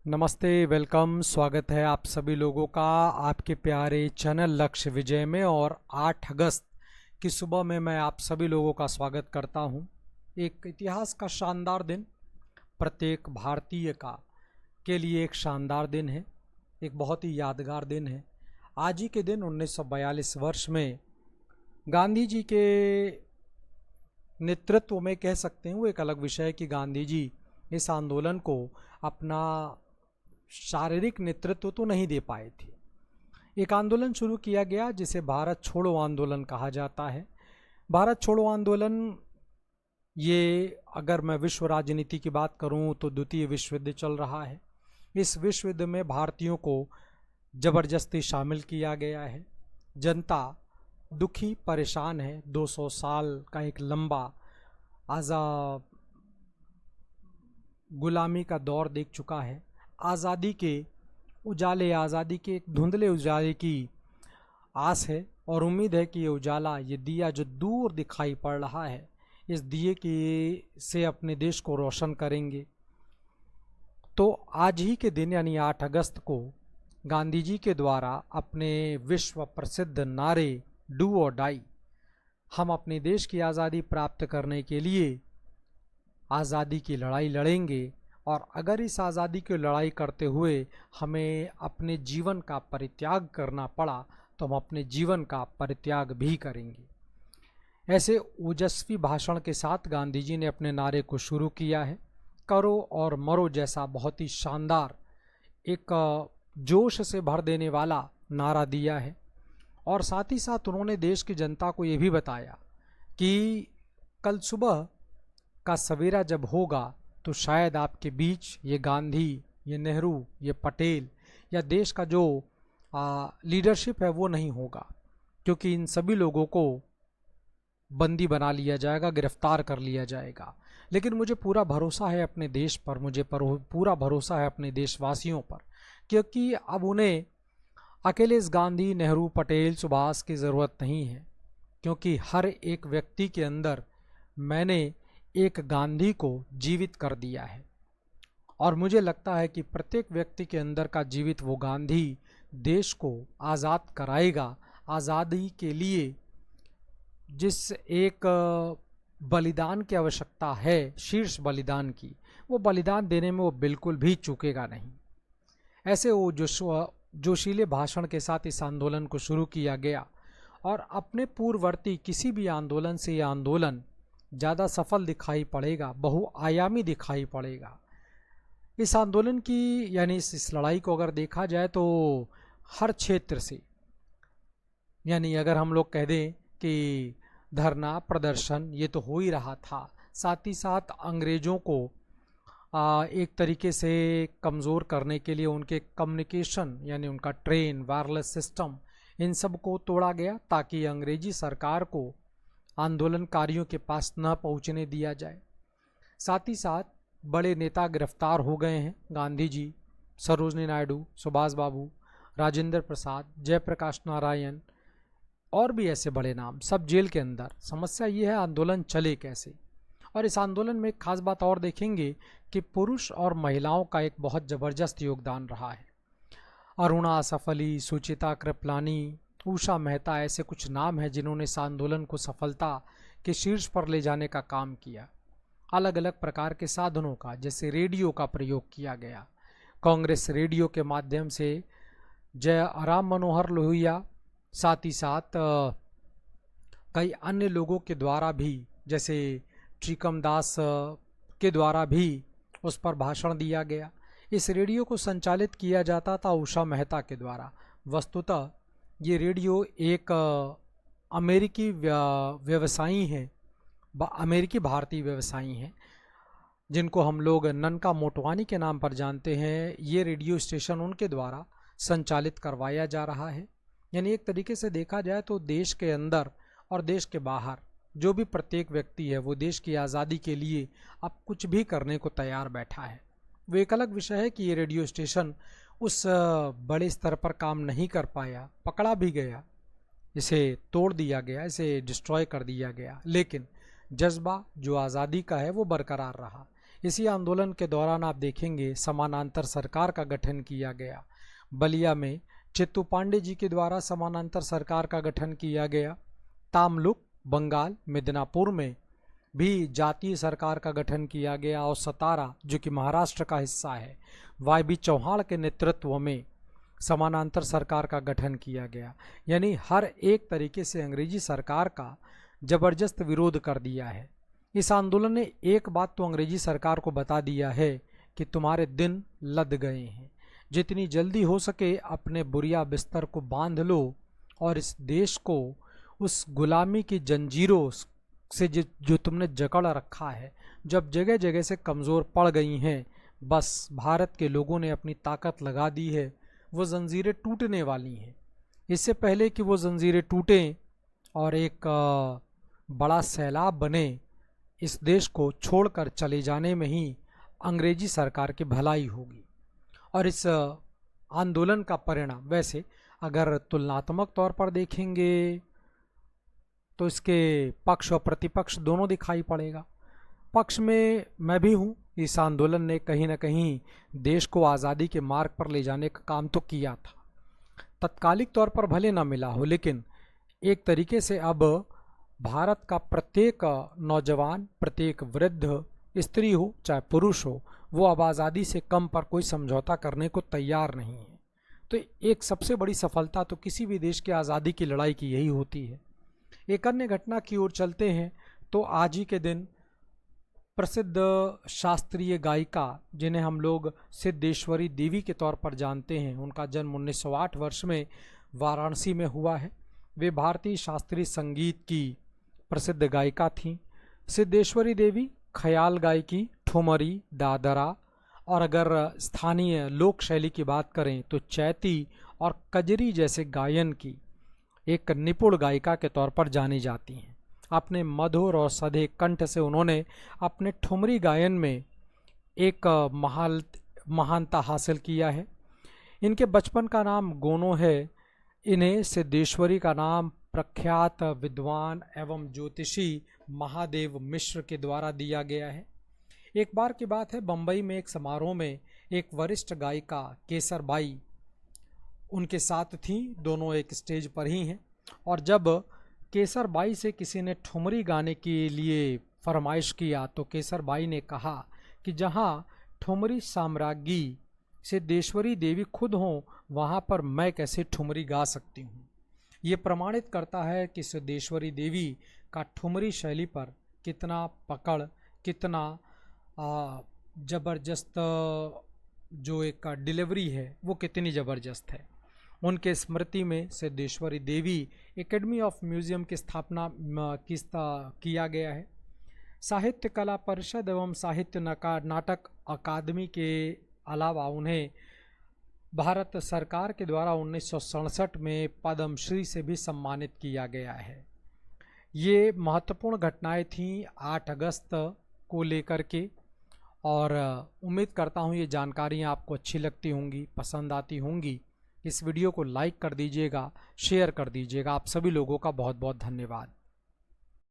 नमस्ते, वेलकम, स्वागत है आप सभी लोगों का आपके प्यारे चैनल लक्ष्य विजय में। और 8 अगस्त की सुबह में मैं आप सभी लोगों का स्वागत करता हूं। एक इतिहास का शानदार दिन, प्रत्येक भारतीय का के लिए एक शानदार दिन है, एक बहुत ही यादगार दिन है। आज ही के दिन 1942 वर्ष में गांधी जी के नेतृत्व में, कह सकते हैं वो एक अलग विषय है कि गांधी जी इस आंदोलन को अपना शारीरिक नेतृत्व तो नहीं दे पाए थे। एक आंदोलन शुरू किया गया जिसे भारत छोड़ो आंदोलन कहा जाता है। भारत छोड़ो आंदोलन, ये अगर मैं विश्व राजनीति की बात करूं तो द्वितीय विश्व युद्ध चल रहा है। इस विश्व युद्ध में भारतीयों को जबरदस्ती शामिल किया गया है। जनता दुखी परेशान है। 200 साल का एक लंबा गुलामी का दौर देख चुका है। आज़ादी के उजाले, आज़ादी के एक धुंधले उजाले की आस है और उम्मीद है कि ये उजाला, ये दिया जो दूर दिखाई पड़ रहा है, इस दिए की से अपने देश को रोशन करेंगे। तो आज ही के दिन यानी 8 अगस्त को गांधी जी के द्वारा अपने विश्व प्रसिद्ध नारे डू और डाई, हम अपने देश की आज़ादी प्राप्त करने के लिए आज़ादी की लड़ाई लड़ेंगे, और अगर इस आज़ादी की लड़ाई करते हुए हमें अपने जीवन का परित्याग करना पड़ा तो हम अपने जीवन का परित्याग भी करेंगे। ऐसे ओजस्वी भाषण के साथ गांधी जी ने अपने नारे को शुरू किया है। करो और मरो जैसा बहुत ही शानदार, एक जोश से भर देने वाला नारा दिया है। और साथ ही साथ उन्होंने देश की जनता को ये भी बताया कि कल सुबह का सवेरा जब होगा तो शायद आपके बीच ये गांधी, ये नेहरू, ये पटेल या देश का जो लीडरशिप है वो नहीं होगा, क्योंकि इन सभी लोगों को बंदी बना लिया जाएगा, गिरफ्तार कर लिया जाएगा। लेकिन मुझे पूरा भरोसा है अपने देश पर, मुझे पूरा भरोसा है अपने देशवासियों पर, क्योंकि अब उन्हें अकेले इस गांधी, नेहरू, पटेल, सुभाष की ज़रूरत नहीं है, क्योंकि हर एक व्यक्ति के अंदर मैंने एक गांधी को जीवित कर दिया है। और मुझे लगता है कि प्रत्येक व्यक्ति के अंदर का जीवित वो गांधी देश को आज़ाद कराएगा। आज़ादी के लिए जिस एक बलिदान की आवश्यकता है, शीर्ष बलिदान की, वो बलिदान देने में वो बिल्कुल भी चूकेगा नहीं। ऐसे वो जोशीले भाषण के साथ इस आंदोलन को शुरू किया गया, और अपने पूर्ववर्ती किसी भी आंदोलन से यह आंदोलन ज़्यादा सफल दिखाई पड़ेगा, बहुआयामी दिखाई पड़ेगा। इस आंदोलन की यानी इस लड़ाई को अगर देखा जाए तो हर क्षेत्र से, यानी अगर हम लोग कह दें कि धरना प्रदर्शन ये तो हो ही रहा था, साथ ही साथ अंग्रेज़ों को एक तरीके से कमज़ोर करने के लिए उनके कम्युनिकेशन यानी उनका ट्रेन, वायरलेस सिस्टम, इन सब को तोड़ा गया ताकि अंग्रेजी सरकार को आंदोलनकारियों के पास न पहुंचने दिया जाए। साथ ही साथ बड़े नेता गिरफ्तार हो गए हैं। गांधी जी, सरोजनी नायडू, सुभाष बाबू, राजेंद्र प्रसाद, जयप्रकाश नारायण और भी ऐसे बड़े नाम, सब जेल के अंदर। समस्या ये है आंदोलन चले कैसे। और इस आंदोलन में एक खास बात और देखेंगे कि पुरुष और महिलाओं का एक बहुत ज़बरदस्त योगदान रहा है। अरुणा आसफ अली, सुचिता कृपलानी, उषा मेहता, ऐसे कुछ नाम हैं जिन्होंने इस आंदोलन को सफलता के शीर्ष पर ले जाने का काम किया। अलग अलग प्रकार के साधनों का, जैसे रेडियो का प्रयोग किया गया। कांग्रेस रेडियो के माध्यम से जय राम मनोहर लोहिया, साथ ही साथ कई अन्य लोगों के द्वारा भी, जैसे टीकम दास के द्वारा भी उस पर भाषण दिया गया। इस रेडियो को संचालित किया जाता था उषा मेहता के द्वारा। वस्तुतः ये रेडियो एक अमेरिकी व्यवसायी हैं, अमेरिकी भारतीय व्यवसायी हैं, जिनको हम लोग ननका मोटवानी के नाम पर जानते हैं। ये रेडियो स्टेशन उनके द्वारा संचालित करवाया जा रहा है। यानी एक तरीके से देखा जाए तो देश के अंदर और देश के बाहर जो भी प्रत्येक व्यक्ति है वो देश की आज़ादी के लिए अब कुछ भी करने को तैयार बैठा है। वो एक अलग विषय है कि ये रेडियो स्टेशन उस बड़े स्तर पर काम नहीं कर पाया, पकड़ा भी गया, इसे तोड़ दिया गया, इसे डिस्ट्रॉय कर दिया गया, लेकिन जज्बा जो आज़ादी का है वो बरकरार रहा। इसी आंदोलन के दौरान आप देखेंगे समानांतर सरकार का गठन किया गया। बलिया में चित्तू पांडे जी के द्वारा समानांतर सरकार का गठन किया गया। तामलुक बंगाल मिदनापुर में भी जातीय सरकार का गठन किया गया। और सतारा जो कि महाराष्ट्र का हिस्सा है, वाई.बी. चौहान के नेतृत्व में समानांतर सरकार का गठन किया गया। यानी हर एक तरीके से अंग्रेजी सरकार का जबरदस्त विरोध कर दिया है। इस आंदोलन ने एक बात तो अंग्रेजी सरकार को बता दिया है कि तुम्हारे दिन लद गए हैं, जितनी जल्दी हो सके अपने बुरिया बिस्तर को बांध लो और इस देश को उस गुलामी की जंजीरों से जो तुमने जकड़ रखा है, जब जगह जगह से कमज़ोर पड़ गई हैं, बस भारत के लोगों ने अपनी ताकत लगा दी है, वो जंजीरें टूटने वाली हैं। इससे पहले कि वो जंजीरें टूटें और एक बड़ा सैलाब बने, इस देश को छोड़कर चले जाने में ही अंग्रेजी सरकार की भलाई होगी। और इस आंदोलन का परिणाम वैसे अगर तुलनात्मक तौर पर देखेंगे तो इसके पक्ष और प्रतिपक्ष दोनों दिखाई पड़ेगा। पक्ष में मैं भी हूँ। इस आंदोलन ने कहीं ना कहीं देश को आज़ादी के मार्ग पर ले जाने का काम तो किया था। तत्कालिक तौर पर भले ना मिला हो, लेकिन एक तरीके से अब भारत का प्रत्येक नौजवान, प्रत्येक वृद्ध, स्त्री हो चाहे पुरुष हो, वो अब आज़ादी से कम पर कोई समझौता करने को तैयार नहीं है। तो एक सबसे बड़ी सफलता तो किसी भी देश की आज़ादी की लड़ाई की यही होती है। एक अन्य घटना की ओर चलते हैं तो आज ही के दिन प्रसिद्ध शास्त्रीय गायिका, जिन्हें हम लोग सिद्धेश्वरी देवी के तौर पर जानते हैं, उनका जन्म 1908 वर्ष में वाराणसी में हुआ है। वे भारतीय शास्त्रीय संगीत की प्रसिद्ध गायिका थीं। सिद्धेश्वरी देवी ख्याल गायकी, ठुमरी, दादरा और अगर स्थानीय लोक शैली की बात करें तो चैती और कजरी जैसे गायन की एक निपुण गायिका के तौर पर जानी जाती हैं। अपने मधुर और सधे कंठ से उन्होंने अपने ठुमरी गायन में एक महानता हासिल किया है। इनके बचपन का नाम गोनो है। इन्हें सिद्धेश्वरी का नाम प्रख्यात विद्वान एवं ज्योतिषी महादेव मिश्र के द्वारा दिया गया है। एक बार की बात है, बम्बई में एक समारोह में एक वरिष्ठ गायिका केसरबाई उनके साथ थी। दोनों एक स्टेज पर ही हैं और जब केसरबाई से किसी ने ठुमरी गाने के लिए फरमाइश किया तो केसरबाई ने कहा कि जहाँ ठुमरी साम्राज्ञी सिद्धेश्वरी देवी खुद हों, वहाँ पर मैं कैसे ठुमरी गा सकती हूँ। ये प्रमाणित करता है कि सिद्धेश्वरी देवी का ठुमरी शैली पर कितना पकड़, कितना ज़बरदस्त जो एक डिलीवरी है वो कितनी ज़बरदस्त है। उनके स्मृति में सिद्धेश्वरी देवी एकेडमी ऑफ म्यूज़ियम की स्थापना किया गया है। साहित्य कला परिषद एवं साहित्य नाटक अकादमी के अलावा उन्हें भारत सरकार के द्वारा 1967 में पद्मश्री से भी सम्मानित किया गया है। ये महत्वपूर्ण घटनाएं थीं 8 अगस्त को लेकर के और उम्मीद करता हूँ ये जानकारियाँ आपको अच्छी लगती होंगी, पसंद आती होंगी। इस वीडियो को लाइक कर दीजिएगा, शेयर कर दीजिएगा। आप सभी लोगों का बहुत बहुत धन्यवाद।